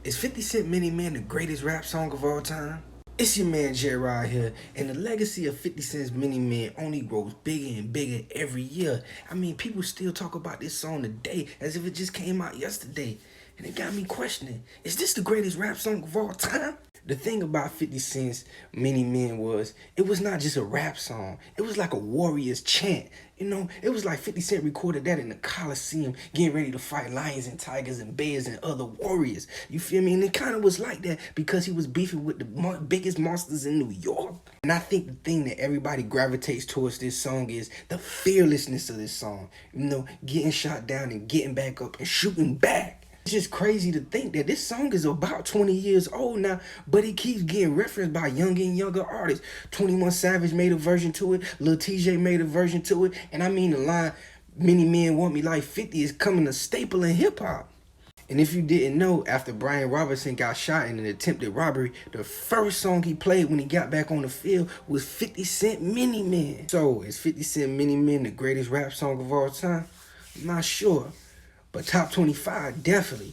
Is 50 Cent Mini Man the greatest rap song of all time? It's your man Ryde here, and the legacy of 50 Cent's Mini Man only grows bigger and bigger every year. I mean, people still talk about this song today as if it just came out yesterday. And it got me questioning, is this the greatest rap song of all time? The thing about 50 Cent's Mini Man was, it was not just a rap song. It was like a warrior's chant. You know, it was like 50 Cent recorded that in the Coliseum, getting ready to fight lions and tigers and bears and other warriors. You feel me? And it kind of was like that because he was beefing with the biggest monsters in New York. And I think the thing that everybody gravitates towards this song is the fearlessness of this song. You know, getting shot down and getting back up and shooting back. It's just crazy to think that this song is about 20 years old now, but it keeps getting referenced by younger and younger artists. 21 Savage made a version to it, Lil TJ made a version to it, and I mean the line, "Many men want me like 50" is coming a staple in hip-hop. And if you didn't know, after Brian Robertson got shot in an attempted robbery, the first song he played when he got back on the field was 50 Cent Mini Man. So, is 50 Cent Mini Man the greatest rap song of all time? I'm not sure. But top 25, definitely.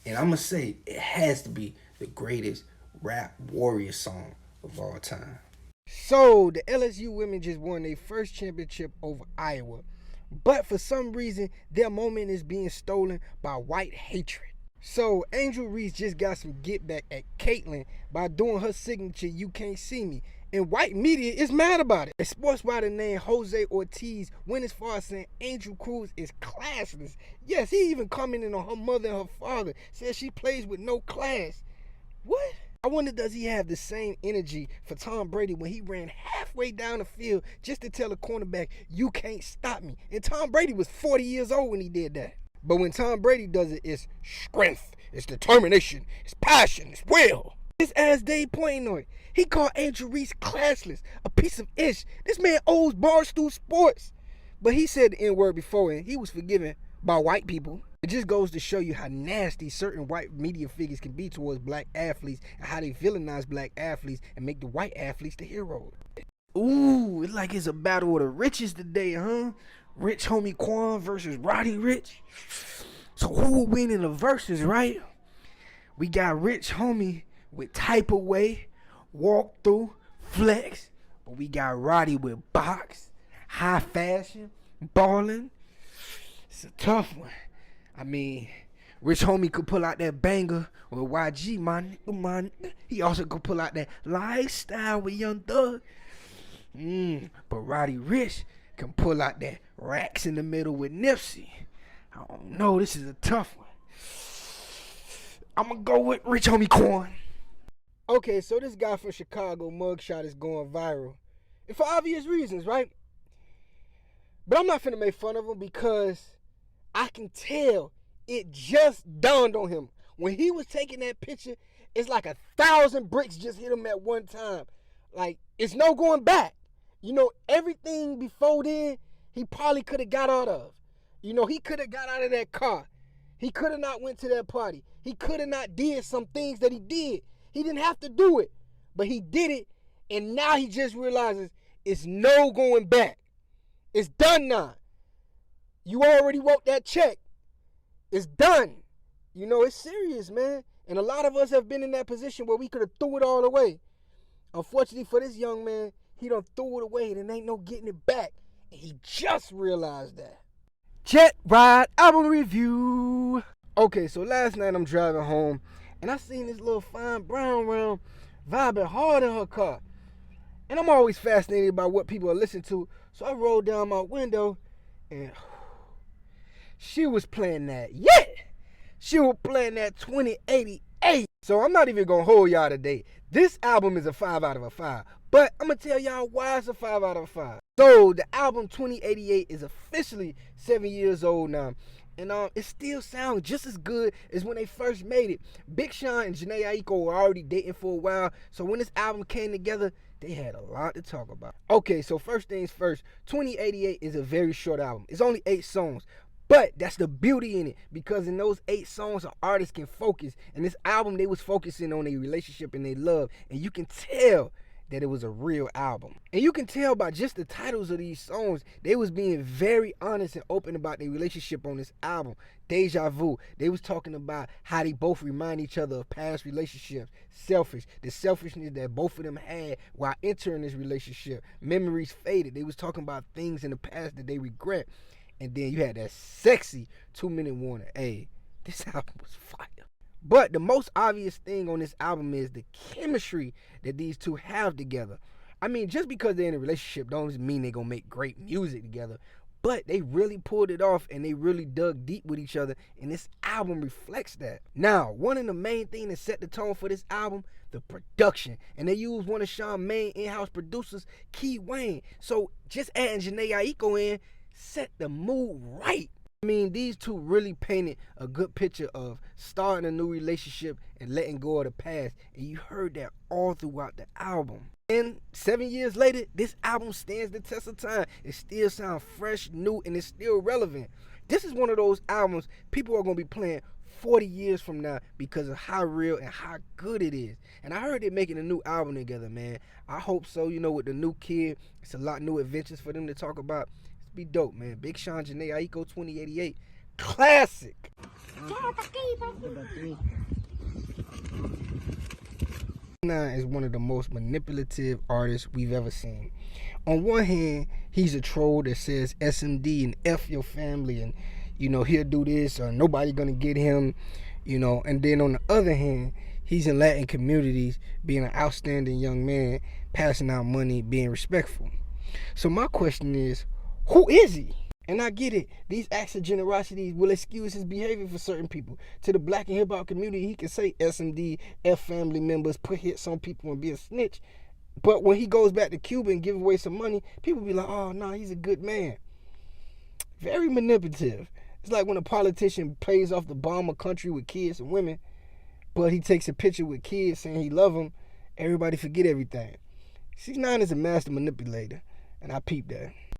And I'm going to say it has to be the greatest rap warrior song of all time. So, the LSU women just won their first championship over Iowa. But for some reason, their moment is being stolen by white hatred. So, Angel Reese just got some get back at Caitlyn by doing her signature, "You Can't See Me." And white media is mad about it. A sports writer named Jose Ortiz went as far as saying Angel Cruz is classless. Yes, he even commented on her mother and her father, said she plays with no class. What? I wonder, does he have the same energy for Tom Brady when he ran halfway down the field just to tell a cornerback, "You can't stop me"? And Tom Brady was 40 years old when he did that. But when Tom Brady does it, it's strength, it's determination, it's passion, it's will. His ass Dave pointing on it. He called Angel Reese classless, a piece of ish. This man owes Barstool Sports. But he said the N-word before and he was forgiven by white people. It just goes to show you how nasty certain white media figures can be towards black athletes and how they villainize black athletes and make the white athletes the heroes. Ooh, it's like it's a battle of the riches today, huh? Rich Homie Quan versus Roddy Rich. So who will win in the verses, right? We got Rich Homie with Type of Way, Walk Through, Flex. But we got Roddy with Box, High Fashion, Ballin'. It's a tough one. I mean, Rich Homie could pull out that banger with YG, man. He also could pull out that Lifestyle with Young Thug. But Roddy Rich can pull out that Racks in the Middle with Nipsey. I don't know, this is a tough one. I'm gonna go with Rich Homie Quan. Okay, so this guy from Chicago mugshot is going viral. And for obvious reasons, right? But I'm not finna make fun of him because I can tell it just dawned on him. When he was taking that picture, it's like 1,000 bricks just hit him at one time. Like, it's no going back. You know, everything before then, he probably could have got out of. You know, he could have got out of that car. He could have not went to that party. He could have not did some things that he did. He didn't have to do it, but he did it, and now he just realizes it's no going back. It's done now. You already wrote that check. It's done. You know, it's serious, man. And a lot of us have been in that position where we could have threw it all away. Unfortunately for this young man, he done threw it away, and there ain't no getting it back. And he just realized that. Jet Ride album review. Okay, so last night I'm driving home, and I seen this little fine brown round vibing hard in her car. And I'm always fascinated by what people are listening to, so I rolled down my window, and she was playing that. Yeah! She was playing that 2088. So I'm not even gonna hold y'all today. This album is a 5 out of a 5. But I'm gonna tell y'all why it's a 5 out of 5. So the album 2088 is officially 7 years old now. And it still sounds just as good as when they first made it. Big Sean and Jhene Aiko were already dating for a while. So when this album came together, they had a lot to talk about. Okay, so first things first, 2088 is a very short album. It's only 8 songs. But that's the beauty in it, because in those 8 songs, an artist can focus. And this album, they was focusing on their relationship and their love. And you can tell that it was a real album. And you can tell by just the titles of these songs, they was being very honest and open about their relationship on this album. Deja Vu, they was talking about how they both remind each other of past relationships. Selfish, the selfishness that both of them had while entering this relationship. Memories Faded, they was talking about things in the past that they regret. And then you had that sexy 2-minute warning. Hey, this album was fire. But the most obvious thing on this album is the chemistry that these two have together. I mean, just because they're in a relationship don't mean they're going to make great music together. But they really pulled it off and they really dug deep with each other. And this album reflects that. Now, one of the main things that set the tone for this album, the production. And they used one of Sean's main in-house producers, Key Wayne. So just adding Jhene Aiko in set the mood right. I mean, these two really painted a good picture of starting a new relationship and letting go of the past. And you heard that all throughout the album. And 7 years later, this album stands the test of time. It still sounds fresh, new, and it's still relevant. This is one of those albums people are going to be playing 40 years from now because of how real and how good it is. And I heard they're making a new album together, man. I hope so. You know, with the new kid, it's a lot new adventures for them to talk about. Be dope, man. Big Sean, Jhene Aiko, 2088. Classic. Is one of the most manipulative artists we've ever seen. On one hand, he's a troll that says SMD and F your family and, you know, he'll do this or nobody gonna get him, you know. And then on the other hand, he's in Latin communities being an outstanding young man, passing out money, being respectful. So my question is, who is he? And I get it. These acts of generosity will excuse his behavior for certain people. To the black and hip-hop community, he can say SMD, F family members, put hits on people and be a snitch. But when he goes back to Cuba and give away some money, people be like, oh, no, he's a good man. Very manipulative. It's like when a politician plays off the bomb a country with kids and women, but he takes a picture with kids saying he love them, everybody forget everything. 6ix9ine is a master manipulator, and I peep that.